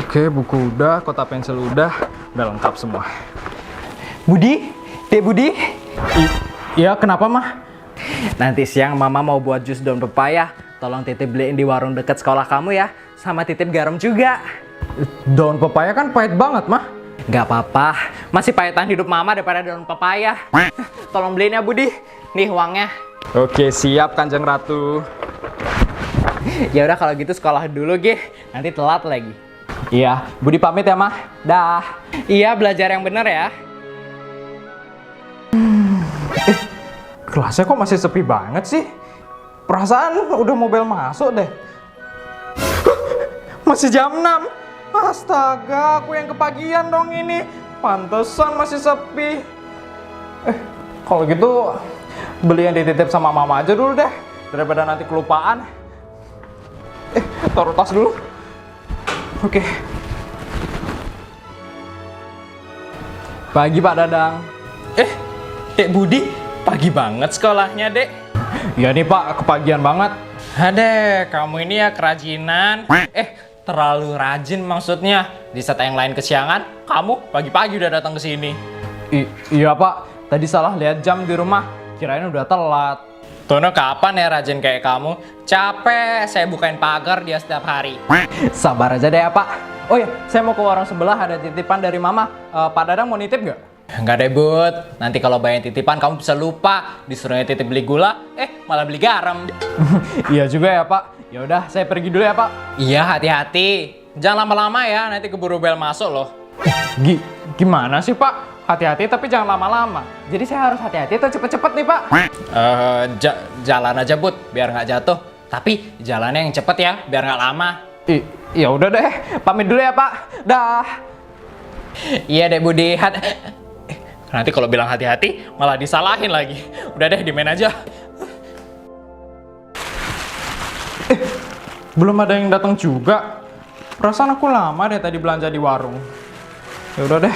Oke, buku udah, kotak pensil udah lengkap semua. Budi, Dek Budi. Iya, kenapa mah? Nanti siang mama mau buat jus daun pepaya. Tolong titip beliin di warung dekat sekolah kamu ya. Sama titip garam juga. Daun pepaya kan pahit banget mah. Gak apa-apa, masih pahitan hidup mama daripada daun pepaya. Tolong beliin ya Budi. Nih uangnya. Oke, siap Kanjeng Ratu. Ya udah kalau gitu sekolah dulu, Gih. Nanti telat lagi. Iya, Budi pamit ya mah. Dah. Iya, belajar yang bener ya. Kelasnya kok masih sepi banget sih? Perasaan udah mau bel masuk deh. Masih jam 6. Astaga, aku yang kepagian dong ini. Pantesan masih sepi. Kalau gitu beli yang dititip sama mama aja dulu deh, daripada nanti kelupaan. Taruh tas dulu. Oke. Pagi Pak Dadang. Dek Budi, pagi banget sekolahnya, Dek. Iya nih Pak, kepagian banget. Adek, kamu ini ya kerajinan. Terlalu rajin maksudnya. Di saat yang lain kesiangan, kamu pagi-pagi udah datang ke sini. Iya Pak, tadi salah lihat jam di rumah. Kirain udah telat. Tono kapan ya rajin kayak kamu? Capek, saya bukain pagar dia setiap hari. Sabar aja deh ya Pak. Oh ya, saya mau ke warung sebelah, ada titipan dari Mama. Pak Dadang mau nitip nggak? Nggak deh, Bud. Nanti kalau bayar titipan kamu bisa lupa. Disuruhnya titip beli gula, malah beli garam. Iya juga ya Pak. Ya udah, saya pergi dulu ya Pak. Iya, hati-hati. Jangan lama-lama ya, nanti keburu bel masuk loh. Gimana sih Pak? Hati-hati tapi jangan lama-lama. Jadi saya harus hati-hati atau cepet-cepet nih Pak? Jalan aja, Bud, biar nggak jatuh. Tapi jalannya yang cepet ya, biar nggak lama. Ya udah deh, pamit dulu ya Pak. Dah. Iya deh Budi. Nanti kalau bilang hati-hati malah disalahin lagi. Udah deh, dimain aja. Belum ada yang datang juga. Perasaan aku lama deh tadi belanja di warung. Ya udah deh.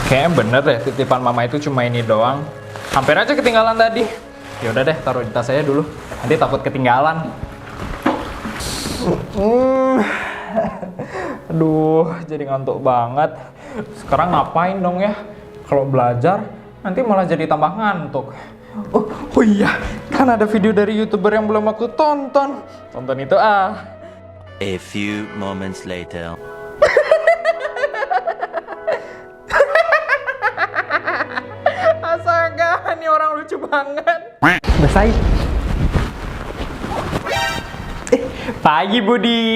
Kayaknya bener deh titipan mama itu cuma ini doang. Hampir aja ketinggalan tadi. Ya udah deh, taruh di tas saya dulu. Nanti takut ketinggalan. Aduh, jadi ngantuk banget. Sekarang ngapain dong ya? Kalau belajar, nanti malah jadi tambah ngantuk. Oh iya, kan ada video dari YouTuber yang belum aku tonton. Tonton itu ah. A few moments later. Astaga, ini orang lucu banget. Selesai. Pagi Budi.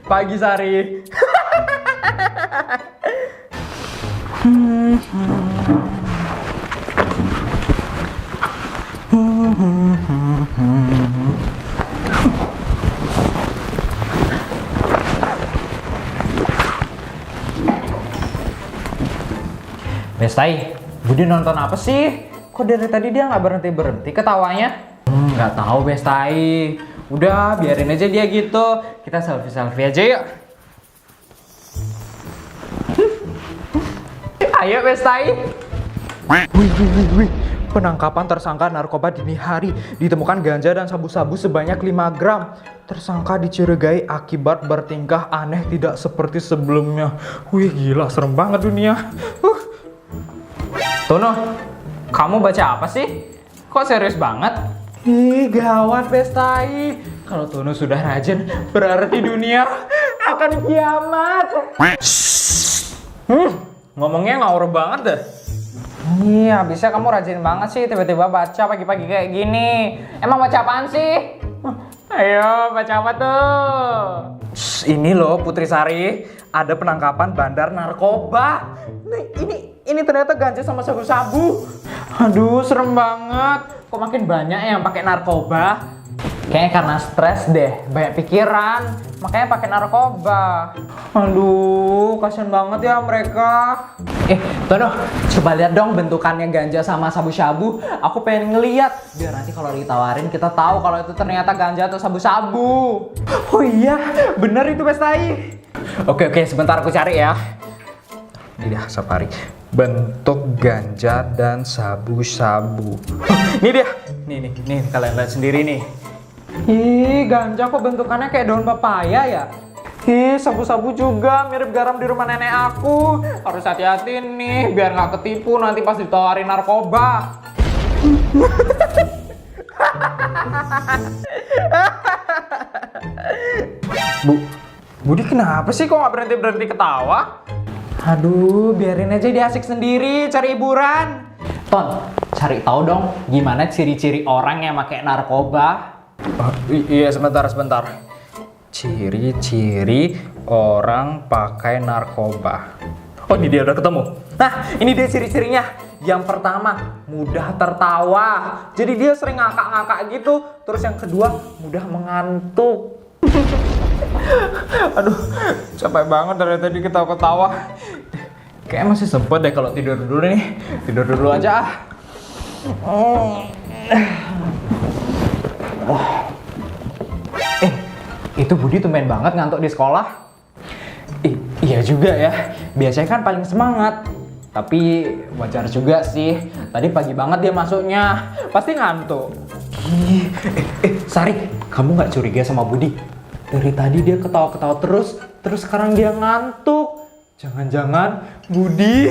Pagi Sari. Bestai, Budi nonton apa sih? Kok dari tadi dia nggak berhenti-berhenti ketawanya? Nggak tahu Bestai. Udah, biarin aja dia gitu. Kita selfie-selfie aja yuk. Ayo Bestai. Wih. Penangkapan tersangka narkoba dini hari. Ditemukan ganja dan sabu-sabu sebanyak 5 gram. Tersangka dicurigai akibat bertingkah aneh tidak seperti sebelumnya. Wih gila, serem banget dunia. Tono, kamu baca apa sih? Kok serius banget? Ih gawat Bestai. Kalau Tono sudah rajin, berarti dunia akan kiamat. Ngomongnya ngawur banget deh. Iya, bisa kamu rajin banget sih tiba-tiba baca pagi-pagi kayak gini. Emang baca apaan sih? Ayo, baca apa tuh? Ini loh Putri Sari, ada penangkapan bandar narkoba. Ini ternyata ganja sama sabu-sabu. Aduh, serem banget. Kok makin banyak yang pakai narkoba? Kayaknya karena stres deh, banyak pikiran, makanya pakai narkoba. Aduh, kasian banget ya mereka. Tono, coba lihat dong bentukannya ganja sama sabu-sabu. Aku pengen ngeliat, biar nanti kalau ditawarin kita tahu kalau itu ternyata ganja atau sabu-sabu. Oh iya, bener itu Bestai. Oke, sebentar aku cari ya. Ini dah, Safari. bentuk ganja dan sabu-sabu. Ini dia. Nih, kalian lihat sendiri nih. Ih, ganja kok bentukannya kayak daun papaya ya? Ih, sabu-sabu juga mirip garam di rumah nenek aku. Harus hati-hati nih, biar nggak ketipu nanti pas ditawarin narkoba. Budi kenapa sih kok nggak berhenti ketawa? Aduh, biarin aja dia asik sendiri, cari hiburan. Ton, cari tahu dong gimana ciri-ciri orang yang pakai narkoba. Iya, sebentar. Ciri-ciri orang pakai narkoba. Oh, ini dia udah ketemu. Nah, ini dia ciri-cirinya. Yang pertama, mudah tertawa. Jadi dia sering ngakak-ngakak gitu. Terus yang kedua, mudah mengantuk. Aduh, capek banget dari tadi ketawa-ketawa. Kayaknya masih sempet deh kalau tidur dulu nih. Tidur dulu aja. Itu Budi tumben banget ngantuk di sekolah. Iya juga ya. Biasanya kan paling semangat. Tapi wajar juga sih. Tadi pagi banget dia masuknya. Pasti ngantuk. Sari, kamu nggak curiga sama Budi? Dari tadi dia ketawa-ketawa terus sekarang dia ngantuk. Jangan-jangan Budi.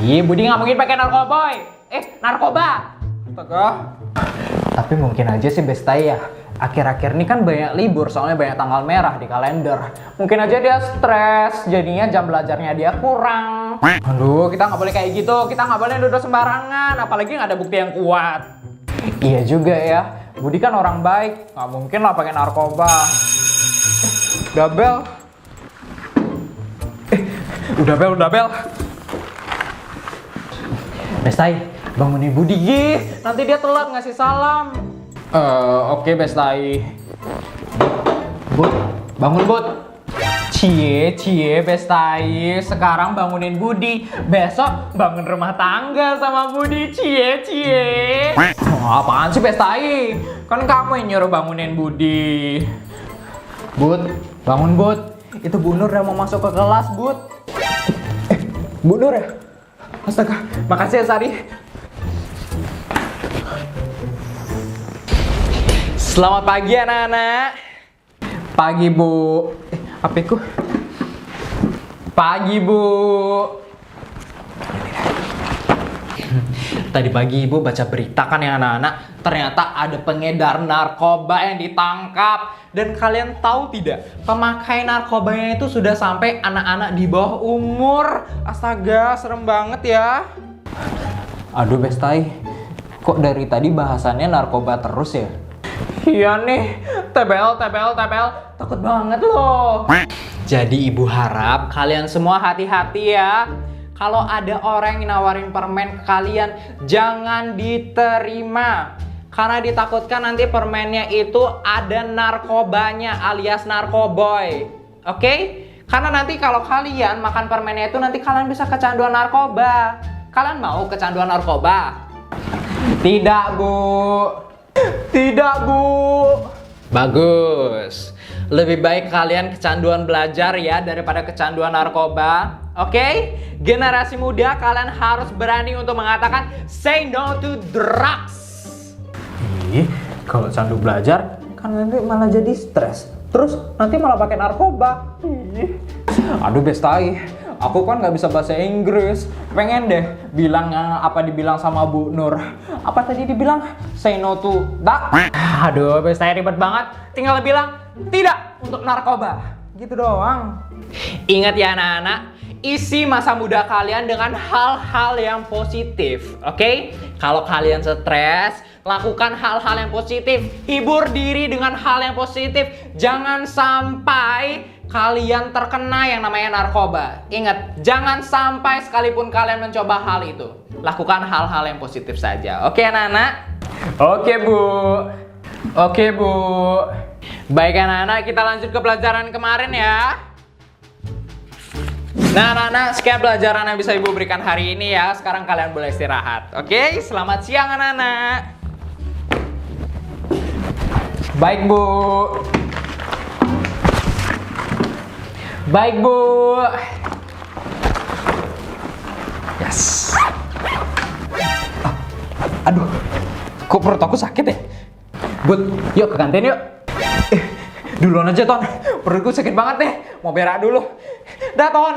Ih, Budi nggak mungkin pakai narkoboy. Narkoba. Astaga. Tapi mungkin aja sih Bestai ya. Akhir-akhir ini kan banyak libur, soalnya banyak tanggal merah di kalender. Mungkin aja dia stres, jadinya jam belajarnya dia kurang. Aduh, kita nggak boleh kayak gitu. Kita nggak boleh nuduh sembarangan. Apalagi nggak ada bukti yang kuat. Iya juga ya. Budi kan orang baik, nggak mungkin lah pakai narkoba. Udah bel. Udah bel. Bestai, bangunin Budi. Nanti dia telat ngasih salam. Oke, Bestai. Bud, bangun Bud. Cie Bestai, sekarang bangunin Budi, besok bangun rumah tangga sama Budi. Cie. Apaan sih, Bestai? Kan kamu yang nyuruh bangunin Budi. Bud, bangun Bud. Itu Bu Nur udah mau masuk ke kelas, Bud. Bu Nur ya? Astaga, makasih ya Sari. Selamat pagi anak-anak. Pagi Bu. HP-ku. Pagi Bu. Tadi pagi Ibu baca berita kan ya anak-anak. Ternyata ada pengedar narkoba yang ditangkap. Dan kalian tahu tidak? Pemakai narkobanya itu sudah sampai anak-anak di bawah umur. Astaga, serem banget ya. Aduh Bestai, kok dari tadi bahasannya narkoba terus ya? Iya nih, tebel, takut banget loh. Jadi ibu harap kalian semua hati-hati ya. Kalau ada orang yang nawarin permen ke kalian, jangan diterima. Karena ditakutkan nanti permennya itu ada narkobanya alias narkoboy. Oke? Karena nanti kalau kalian makan permennya itu nanti kalian bisa kecanduan narkoba. Kalian mau kecanduan narkoba? Tidak, Bu. Tidak, Bu. Bagus. Lebih baik kalian kecanduan belajar ya daripada kecanduan narkoba. Oke? Generasi muda kalian harus berani untuk mengatakan say no to drugs. Kalau candu belajar kan nanti malah jadi stres. Terus nanti malah pakai narkoba. Aduh Bestai, aku kan nggak bisa bahasa Inggris. Pengen deh bilang apa dibilang sama Bu Nur. Apa tadi dibilang? Say no to that. Aduh Bestai ribet banget. Tinggal bilang tidak untuk narkoba. Gitu doang. Ingat ya anak-anak, isi masa muda kalian dengan hal-hal yang positif. Oke? Kalau kalian stres, lakukan hal-hal yang positif. Hibur diri dengan hal yang positif. Jangan sampai kalian terkena yang namanya narkoba. Ingat, jangan sampai sekalipun kalian mencoba hal itu. Lakukan hal-hal yang positif saja. Oke anak-anak? Oke Bu. Oke Bu. Baik anak-anak, kita lanjut ke pelajaran kemarin ya. Nah anak-anak, sekian pelajaran yang bisa Ibu berikan hari ini ya. Sekarang kalian boleh istirahat. Oke, selamat siang anak-anak. Baik Bu. Baik Bu. Yes. Aduh, kok perut aku sakit ya? Bud, yuk ke kantin yuk. Duluan aja, Ton. Perutku sakit banget nih. Mau berak dulu. Dah, Ton.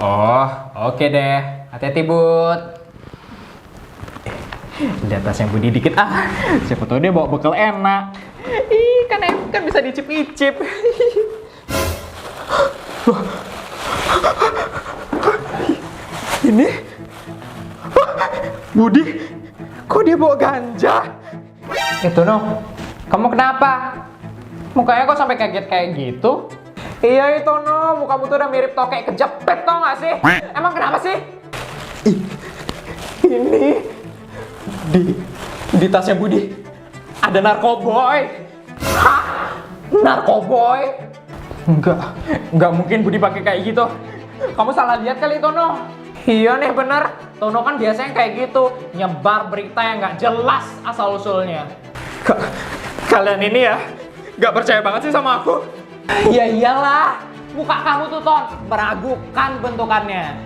Oh, oke deh. Hati-hati, Bud. Di atasnya Budi dikit siapa tahu dia bawa bekal enak. Ih, kan bisa dicip-icip. Ini Budi, kok dia bawa ganja? Itu no, kamu kenapa? Mukanya kok sampai kaget kayak gitu? Iya itu no, mukamu tuh udah mirip tokek kejepit, tau gak sih? Emang kenapa sih? Ini di tasnya Budi ada narkoboy. Hah? Narkoboy? Enggak mungkin Budi pakai kayak gitu. Kamu salah lihat kali Tono. Iya nih bener. Tono kan biasanya kayak gitu, nyebar berita yang nggak jelas asal usulnya. Kalian ini ya nggak percaya banget sih sama aku. Ya iyalah, muka kamu tuh Ton meragukan bentukannya.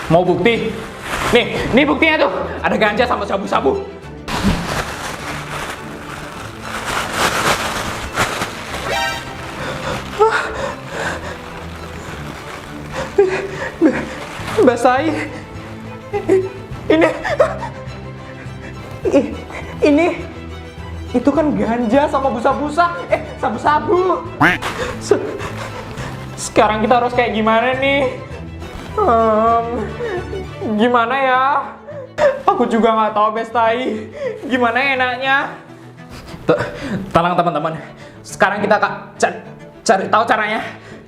Mau bukti? Nih buktinya tuh, ada ganja sama sabu-sabu. Mbak Sai, ini itu kan ganja sama busa-busa, sabu-sabu. Sekarang kita harus kayak gimana nih? Gimana ya? Aku juga nggak tahu Bestai. Gimana enaknya? Tenang teman-teman. Sekarang kita cari tahu caranya.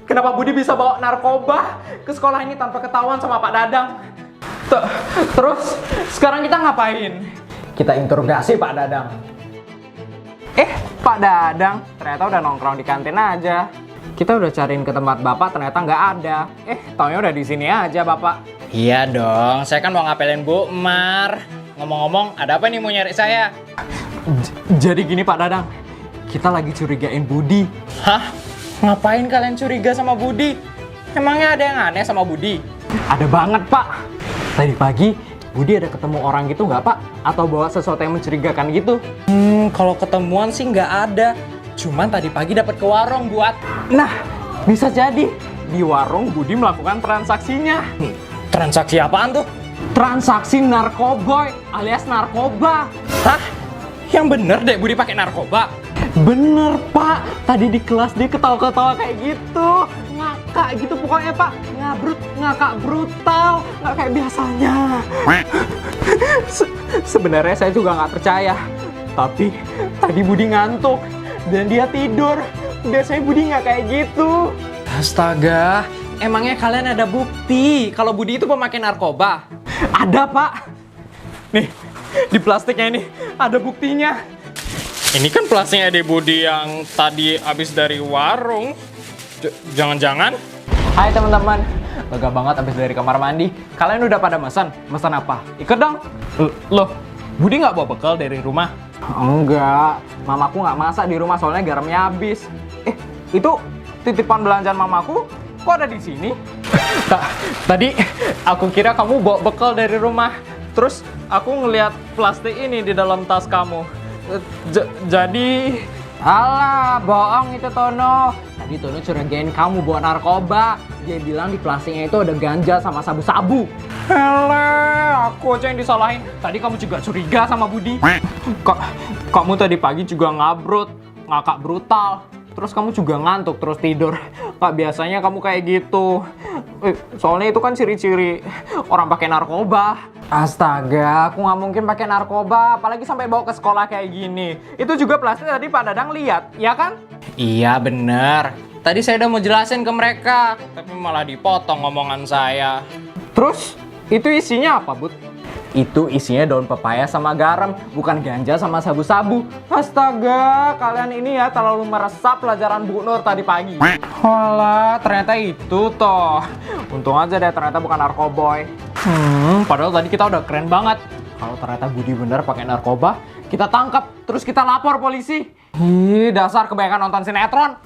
Kenapa Budi bisa bawa narkoba ke sekolah ini tanpa ketahuan sama Pak Dadang? Terus sekarang kita ngapain? Kita interogasi Pak Dadang. Pak Dadang ternyata udah nongkrong di kantin aja. Kita udah cariin ke tempat Bapak ternyata nggak ada. Taunya udah di sini aja Bapak. Iya dong, saya kan mau ngapelin Bu Mar. Ngomong-ngomong, ada apa nih mau nyari saya? Jadi gini Pak Dadang, kita lagi curigain Budi. Hah? Ngapain kalian curiga sama Budi? Emangnya ada yang aneh sama Budi? Ada banget Pak. Tadi pagi Budi ada ketemu orang gitu nggak Pak? Atau bawa sesuatu yang mencurigakan gitu? Kalau ketemuan sih nggak ada. Cuman tadi pagi dapat ke warung buat. Nah, bisa jadi di warung Budi melakukan transaksinya. Transaksi apaan tuh? Transaksi narkoboy alias narkoba. Hah? Yang bener deh Budi pakai narkoba? Bener Pak, tadi di kelas dia ketawa-ketawa kayak gitu, ngakak gitu pokoknya Pak, ngakak brutal, nggak kayak biasanya. Sebenarnya saya juga nggak percaya, tapi tadi Budi ngantuk dan dia tidur. Biasanya Budi nggak kayak gitu. Astaga, emangnya kalian ada bukti kalau Budi itu pemakai narkoba? Ada Pak. Nih, di plastiknya ini ada buktinya. Ini kan plastiknya Ade Budi yang tadi habis dari warung. Jangan-jangan? Hai teman-teman, lega banget habis dari kamar mandi. Kalian udah pada pesan? Pesan apa? Ikut dong. Loh, Budi nggak bawa bekal dari rumah? Enggak, mamaku nggak masak di rumah soalnya garamnya habis. Itu titipan belanjaan mamaku kok ada di sini? Tadi aku kira kamu bawa bekal dari rumah. Terus aku ngelihat plastik ini di dalam tas kamu. Jadi... Alah, bohong itu Tono. Tadi Tono curigain kamu bawa narkoba. Dia bilang di plastiknya itu ada ganja sama sabu-sabu. Alah, aku aja yang disalahin. Tadi kamu juga curiga sama Budi. Kamu tadi pagi juga ngakak brutal. Terus kamu juga ngantuk terus tidur. Biasanya kamu kayak gitu. Soalnya itu kan ciri-ciri orang pakai narkoba. Astaga, aku nggak mungkin pakai narkoba, apalagi sampai bawa ke sekolah kayak gini. Itu juga plastik tadi Pak Dadang lihat, ya kan? Iya bener. Tadi saya udah mau jelasin ke mereka, tapi malah dipotong omongan saya. Terus, itu isinya apa, Bud? Itu isinya daun pepaya sama garam, bukan ganja sama sabu-sabu. Astaga, kalian ini ya terlalu meresap pelajaran Bu Nur tadi pagi. Walah, ternyata itu toh. Untung aja deh ternyata bukan narkoboy. Padahal tadi kita udah keren banget. Kalau ternyata Budi bener pakai narkoba, kita tangkap, terus kita lapor polisi. Dasar kebanyakan nonton sinetron.